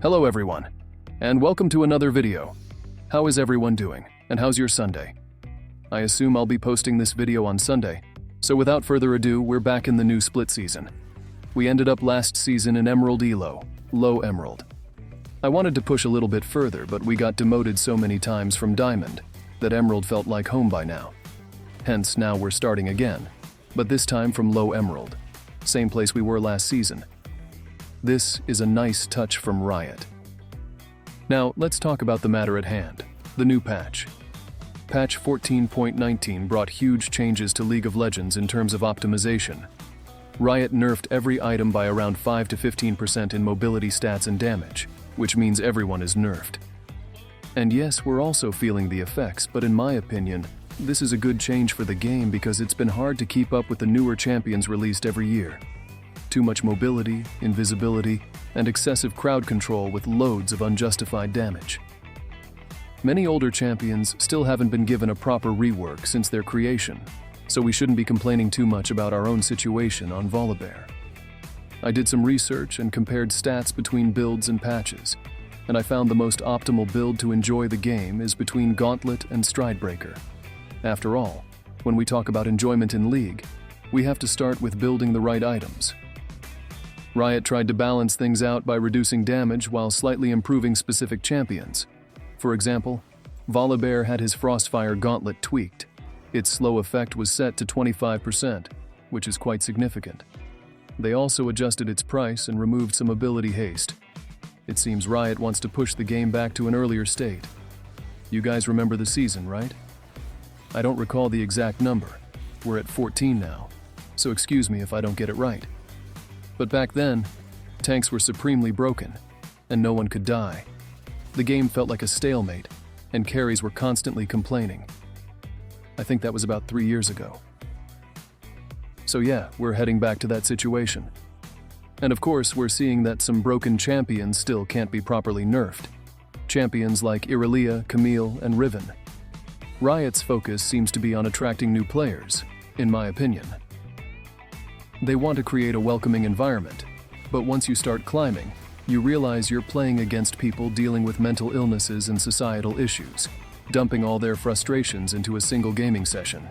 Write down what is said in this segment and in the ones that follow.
Hello everyone, and welcome to another video. How is everyone doing, and how's your Sunday? I assume I'll be posting this video on Sunday, so without further ado, we're back in the new split season. We ended up last season in Emerald Elo, Low Emerald. I wanted to push a little bit further, but we got demoted so many times from Diamond that Emerald felt like home by now. Hence, now we're starting again, but this time from Low Emerald, same place we were last season. This is a nice touch from Riot. Now, let's talk about the matter at hand, the new patch. Patch 14.19 brought huge changes to League of Legends in terms of optimization. Riot nerfed every item by around 5 to 15% in mobility stats and damage, which means everyone is nerfed. And yes, we're also feeling the effects, but in my opinion, this is a good change for the game because it's been hard to keep up with the newer champions released every year. Too much mobility, invisibility, and excessive crowd control with loads of unjustified damage. Many older champions still haven't been given a proper rework since their creation, so we shouldn't be complaining too much about our own situation on Volibear. I did some research and compared stats between builds and patches, and I found the most optimal build to enjoy the game is between Gauntlet and Stridebreaker. After all, when we talk about enjoyment in League, we have to start with building the right items. Riot tried to balance things out by reducing damage while slightly improving specific champions. For example, Volibear had his Frostfire Gauntlet tweaked. Its slow effect was set to 25%, which is quite significant. They also adjusted its price and removed some ability haste. It seems Riot wants to push the game back to an earlier state. You guys remember the season, right? I don't recall the exact number. We're at 14 now, so excuse me if I don't get it right. But back then, tanks were supremely broken, and no one could die. The game felt like a stalemate, and carries were constantly complaining. I think that was about 3 years ago. So yeah, we're heading back to that situation. And of course, we're seeing that some broken champions still can't be properly nerfed. Champions like Irelia, Camille, and Riven. Riot's focus seems to be on attracting new players, in my opinion. They want to create a welcoming environment, but once you start climbing, you realize you're playing against people dealing with mental illnesses and societal issues, dumping all their frustrations into a single gaming session.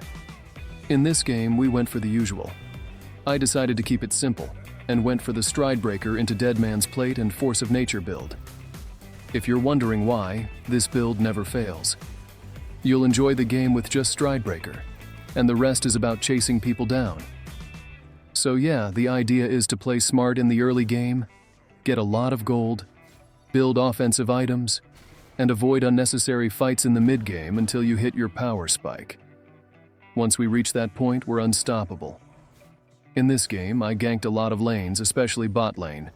In this game, we went for the usual. I decided to keep it simple, and went for the Stridebreaker into Dead Man's Plate and Force of Nature build. If you're wondering why, this build never fails. You'll enjoy the game with just Stridebreaker, and the rest is about chasing people down. So yeah, the idea is to play smart in the early game, get a lot of gold, build offensive items, and avoid unnecessary fights in the mid-game until you hit your power spike. Once we reach that point, we're unstoppable. In this game, I ganked a lot of lanes, especially bot lane.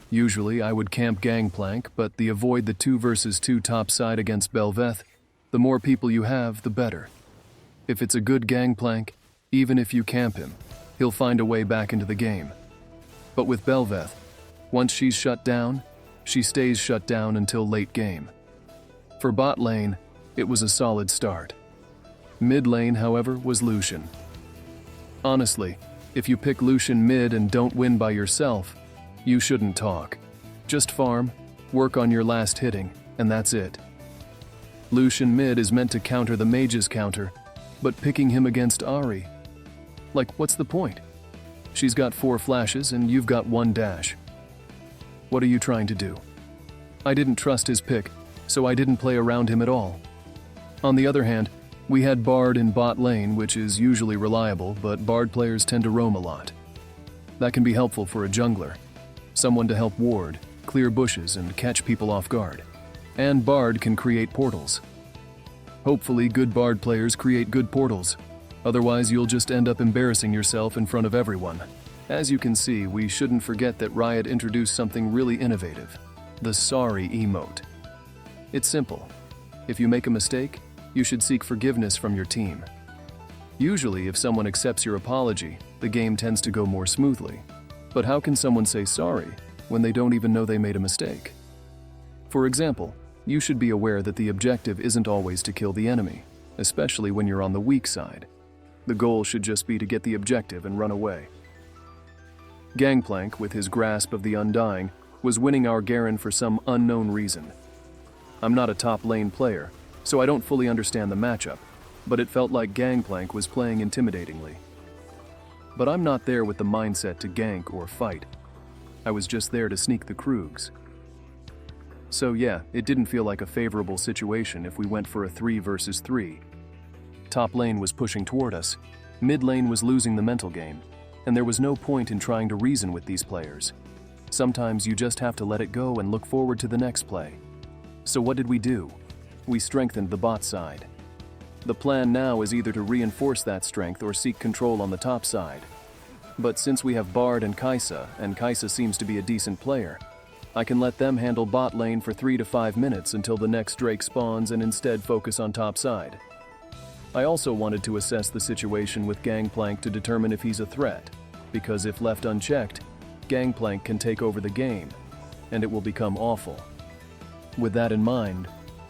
Usually, I would camp Gangplank, but the avoid the 2 versus 2 top side against Bel'veth, the more people you have, the better. If it's a good Gangplank, even if you camp him, he'll find a way back into the game. But with Bel'veth, once she's shut down, she stays shut down until late game. For bot lane, it was a solid start. Mid lane, however, was Lucian. Honestly, if you pick Lucian mid and don't win by yourself, you shouldn't talk. Just farm, work on your last hitting, and that's it. Lucian mid is meant to counter the mage's counter, but picking him against Ahri, like, what's the point? She's got 4 flashes and you've got 1 dash. What are you trying to do? I didn't trust his pick, so I didn't play around him at all. On the other hand, we had Bard in bot lane, which is usually reliable, but Bard players tend to roam a lot. That can be helpful for a jungler, someone to help ward, clear bushes, and catch people off guard. And Bard can create portals. Hopefully, good Bard players create good portals. Otherwise, you'll just end up embarrassing yourself in front of everyone. As you can see, we shouldn't forget that Riot introduced something really innovative, the sorry emote. It's simple. If you make a mistake, you should seek forgiveness from your team. Usually, if someone accepts your apology, the game tends to go more smoothly. But how can someone say sorry when they don't even know they made a mistake? For example, you should be aware that the objective isn't always to kill the enemy, especially when you're on the weak side. The goal should just be to get the objective and run away. Gangplank, with his grasp of the Undying, was winning our Garen for some unknown reason. I'm not a top lane player, so I don't fully understand the matchup, but it felt like Gangplank was playing intimidatingly. But I'm not there with the mindset to gank or fight. I was just there to sneak the Krugs. So yeah, it didn't feel like a favorable situation if we went for a 3 versus 3. Top lane was pushing toward us, mid lane was losing the mental game, and there was no point in trying to reason with these players. Sometimes you just have to let it go and look forward to the next play. So what did we do? We strengthened the bot side. The plan now is either to reinforce that strength or seek control on the top side. But since we have Bard and Kai'Sa seems to be a decent player, I can let them handle bot lane for 3 to 5 minutes until the next Drake spawns and instead focus on top side. I also wanted to assess the situation with Gangplank to determine if he's a threat, because if left unchecked, Gangplank can take over the game, and it will become awful. With that in mind,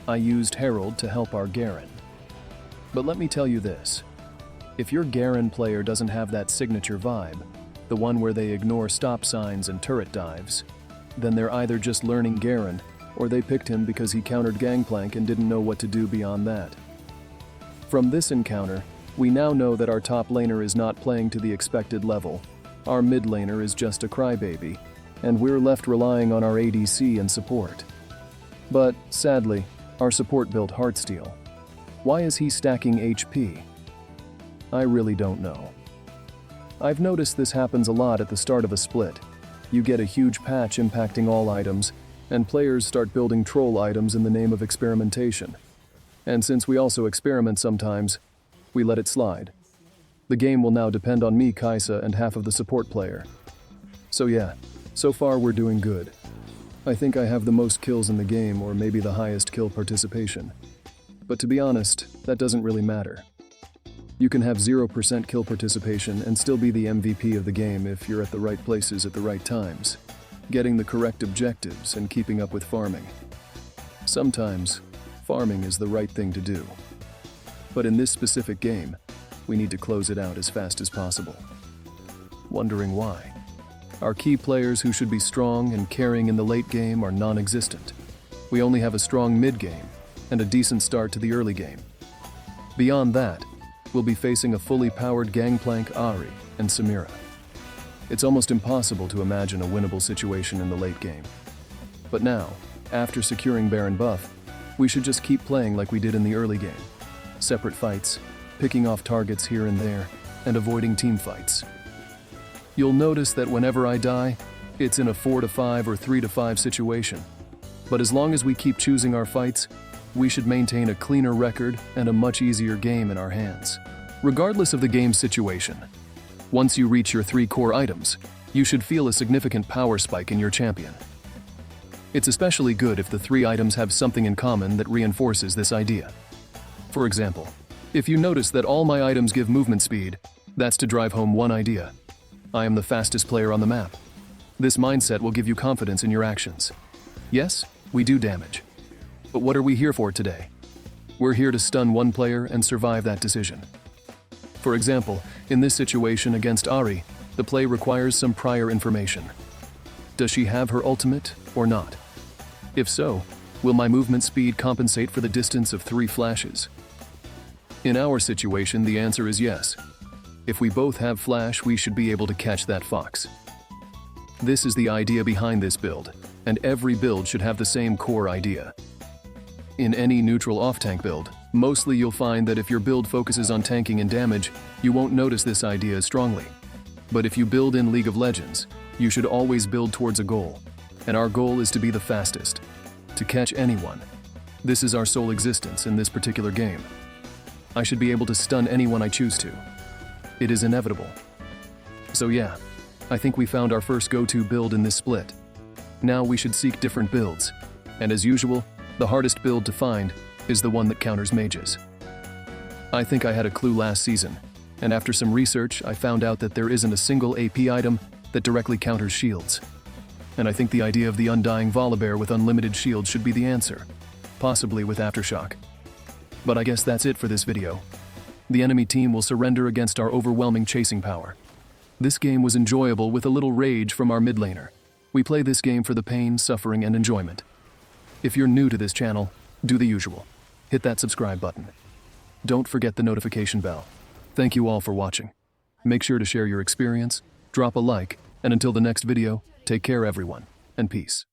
I used Herald to help our Garen. But let me tell you this, if your Garen player doesn't have that signature vibe, the one where they ignore stop signs and turret dives, then they're either just learning Garen, or they picked him because he countered Gangplank and didn't know what to do beyond that. From this encounter, we now know that our top laner is not playing to the expected level, our mid laner is just a crybaby, and we're left relying on our ADC and support. But, sadly, our support built Heartsteel. Why is he stacking HP? I really don't know. I've noticed this happens a lot at the start of a split. You get a huge patch impacting all items, and players start building troll items in the name of experimentation. And since we also experiment sometimes, we let it slide. The game will now depend on me, Kai'Sa, and half of the support player. So yeah, so far we're doing good. I think I have the most kills in the game, or maybe the highest kill participation. But to be honest, that doesn't really matter. You can have 0% kill participation and still be the MVP of the game if you're at the right places at the right times, getting the correct objectives and keeping up with farming. Sometimes, farming is the right thing to do. But in this specific game, we need to close it out as fast as possible. Wondering why? Our key players who should be strong and carrying in the late game are non-existent. We only have a strong mid game and a decent start to the early game. Beyond that, we'll be facing a fully powered Gangplank, Ahri, and Samira. It's almost impossible to imagine a winnable situation in the late game. But now, after securing Baron buff, we should just keep playing like we did in the early game. Separate fights, picking off targets here and there, and avoiding team fights. You'll notice that whenever I die, it's in a 4-5 or 3-5 situation. But as long as we keep choosing our fights, we should maintain a cleaner record and a much easier game in our hands. Regardless of the game's situation, once you reach your 3 core items, you should feel a significant power spike in your champion. It's especially good if the 3 items have something in common that reinforces this idea. For example, if you notice that all my items give movement speed, that's to drive home one idea. I am the fastest player on the map. This mindset will give you confidence in your actions. Yes, we do damage. But what are we here for today? We're here to stun one player and survive that decision. For example, in this situation against Ahri, the play requires some prior information. Does she have her ultimate or not? If so, will my movement speed compensate for the distance of 3 flashes? In our situation, the answer is yes. If we both have flash, we should be able to catch that fox. This is the idea behind this build, and every build should have the same core idea. In any neutral off-tank build, mostly you'll find that if your build focuses on tanking and damage, you won't notice this idea as strongly. But if you build in League of Legends, you should always build towards a goal. And our goal is to be the fastest, to catch anyone. This is our sole existence in this particular game. I should be able to stun anyone I choose to. It is inevitable. So yeah, I think we found our first go-to build in this split. Now we should seek different builds, and as usual, the hardest build to find is the one that counters mages. I think I had a clue last season, and after some research, I found out that there isn't a single AP item that directly counters shields. And I think the idea of the undying Volibear with unlimited shields should be the answer, possibly with Aftershock. But I guess that's it for this video. The enemy team will surrender against our overwhelming chasing power. This game was enjoyable with a little rage from our mid laner. We play this game for the pain, suffering, and enjoyment. If you're new to this channel, do the usual. Hit that subscribe button. Don't forget the notification bell. Thank you all for watching. Make sure to share your experience, drop a like, and until the next video, take care everyone, and peace.